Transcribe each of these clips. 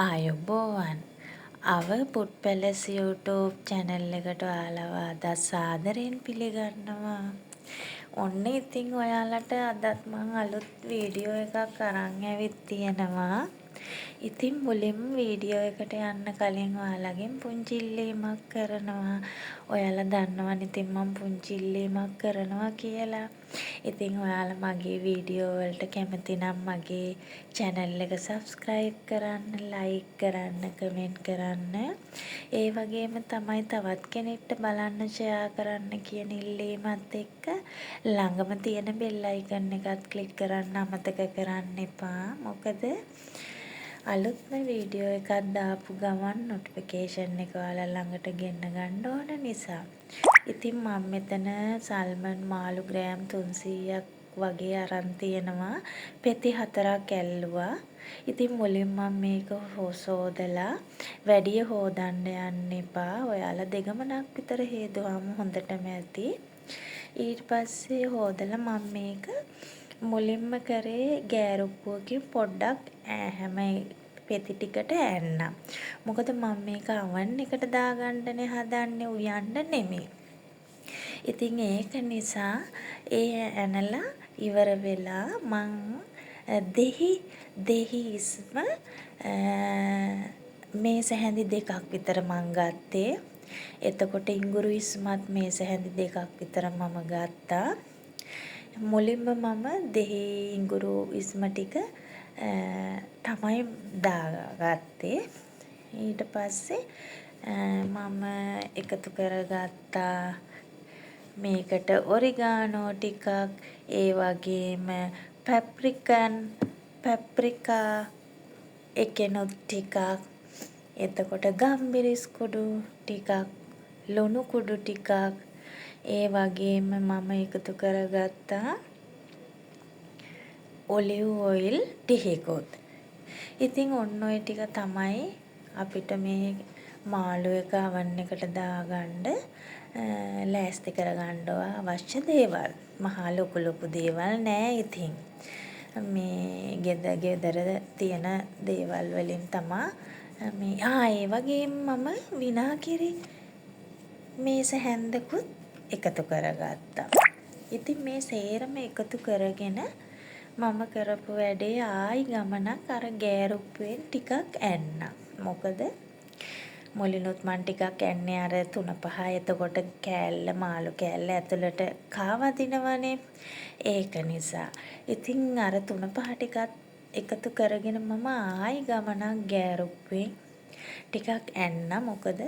ආයුබෝවන් අව put පැලස් YouTube channel එකට ඔයාලව අද සාදරයෙන් පිළිගන්නවා. ඔන්න ඉතින් ඔයාලට අදත් මම අලුත් වීඩියෝ එකක් අරන් ඇවිත් තියෙනවා. ඉතින් මුලින්ම වීඩියෝ එකට යන්න කලින් ඔයාලගෙන් පුංචි ඉල්ලීමක් කරනවා. ඔයාලා දන්නවනේ ඉතින් මම පුංචි ඉල්ලීමක් කරනවා කියලා. ඉතින් ඔයාලා මගේ වීඩියෝ වලට කැමති නම් මගේ channel එක subscribe කරන්න, like කරන්න, comment කරන්න. ඒ වගේම තමයි තවත් කෙනෙක්ට බලන්න share කරන්න කියන ඉල්ලීමත් එක්ක ළඟම තියෙන bell icon එකත් click කරන්න අමතක කරන්න එපා. මොකද අලුත්ම වීඩියෝ එකක් දාපු ගමන් notification එක ඔයාලා ළඟට ගෙන්න ගන්න ඕන නිසා. ඉතින් මම මෙතන සල්මන් මාළු ග්‍රෑම් 300ක් වගේ අරන් තියෙනවා. පෙති 4ක් ඇල්ලුවා. ඉතින් මුලින් මම මේක සෝදලා වැඩිය හොදන්න යන්න එපා. ඔයාලා දෙගමනක් විතර හේදුවාම හොඳටම ඇති. ඊට පස්සේ හොදලා මම මේක මුලින්ම කරේ ගෑරුප්පුවකින් පොඩ්ඩක් හැම පෙති ටිකට ඇන්නා. මොකද මම මේක අවන් එකට දාගන්නනේ හදන්නේ උයන්න නෙමෙයි. ඉතින් ඒක නිසා ඒ ඇනලා ඉවර වෙලා මං දෙහි ඉස්ම මේස හැඳි දෙකක් විතර මං ගත්තේ. එතකොට ඉඟුරු ඉස්මත් මේස හැඳි දෙකක් විතර මම ගත්තා. මුලින්ම මම දෙහි ඉඟුරු ඉස්ම ටික තමයි දාගත්තේ. ඊට පස්සේ මම එකතු කරගත්තා මේකට ඔරිගානෝ ටිකක්, ඒ වගේම පැප්‍රිකා එකෙනුත් ටිකක්, එතකොට ගම්මිරිස් කුඩු ටිකක්, ලුණු කුඩු ටිකක්, ඒ වගේම මම එකතු කරගත්තා ඔලිව් ඔයිල් ටිකකුත්. ඉතින් ඔන්න ඔය ටික තමයි අපිට මේ මාළු එක අවන් එකට දාගන්න ලෑස්ති කරගන්න අවශ්‍ය දේවල්. මහා ලොකු දේවල් නෑ ඉතින්. මේ ගෙදර තියෙන දේවල් වලින් තමා මේ ඒ වගේම මම විනාගිරි මේස හැන්දකුත් එකතු කරගත්තා. ඉතින් මේ සේරම එකතු කරගෙන මම කරපු වැඩේ ආයි ගමනක් අර ගෑරුප්පුවෙන් ටිකක් ඇන්නා. මොකද මුලිනුත් මං ටිකක් ඇන්නේ අර 3-5. එතකොට මාළු කෑල්ල ඇතුළට කාවදිනවනේ. ඒක නිසා. ඉතින් අර 3-5 ටිකත් එකතු කරගෙන මම ආයි ගමනක් ගෑරුප්පුවෙන් ටිකක් ඇන්නා. මොකද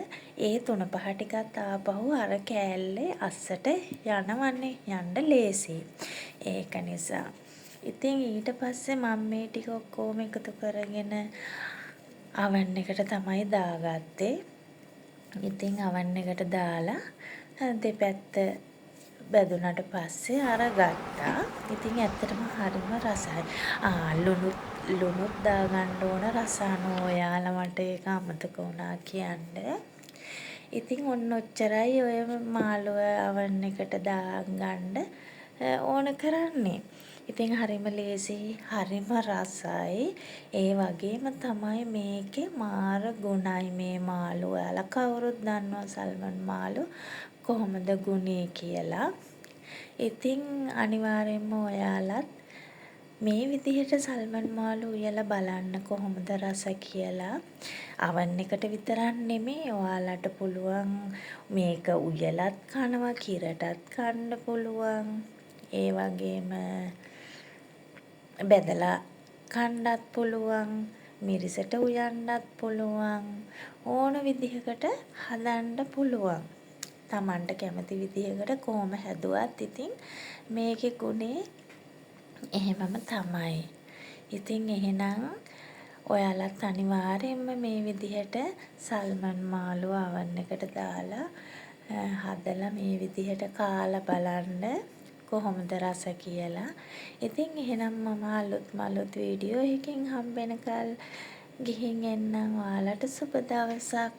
ඒ 3-5 ටිකත් ආපහු අර කෑල්ලේ අස්සට යනවනේ. යන්න ලේසි. ඒක නිසා. ඉතින් ඊට පස්සේ මම මේ ටික ඔක්කොම එකතු කරගෙන අවන් එකට තමයි දාගත්තේ. ඉතින් අවන් එකට දාලා දෙපැත්ත බැදුනට පස්සේ අර ගත්තා. ඉතින් ඇත්තටම හරිම රසයි. ලුණුත් දාගන්න ඕන රස අනුව. ඔයාලා මට ඒක අමතක වුණා කියන්න. ඉතින් ඔන්න ඔච්චරයි ඔය මාළුව අවන් එකට දාගන්න ඕන කරන්නේ. ඉතින් හරිම ලේසි, හරිම රසයි. ඒ වගේම තමයි මේකේ මාර ගුණයි මේ මාළු. ඔයාලා කවුරුත් දන්නවා සල්මන් මාළු කොහොමද ගුණේ කියලා. ඉතින් අනිවාර්යයෙන්ම ඔයාලත් මේ විදිහට සල්මන් මාළු උයලා බලන්න කොහොමද රස කියලා. අවන් එකට විතරක් නෙමෙයි ඔයාලට පුළුවන් මේක උයලත් කනවා, කිරටත් කන්න පුළුවන්. ඒ වගේම බෙදලා කන්නත් පුළුවන්, මිරිසට උයන්නත් පුළුවන්, ඕන විදිහකට හදන්න පුළුවන්. Tamanට කැමති විදිහකට කොහොම හැදුවත් ඉතින් මේකේ ගුණේ එහෙමම තමයි. ඉතින් එහෙනම් ඔයාලත් අනිවාර්යයෙන්ම මේ විදිහට සල්මන් මාළු අවන් එකට දාලා හදලා මේ විදිහට කාලා බලන්න කොහොමද රස කියලා. ඉතින් එහෙනම් මම අලුත් වීඩියෝ එකකින් හම්බෙනකල් ගිහින් එන්නම්. ඔයාලට සුබ දවසක්.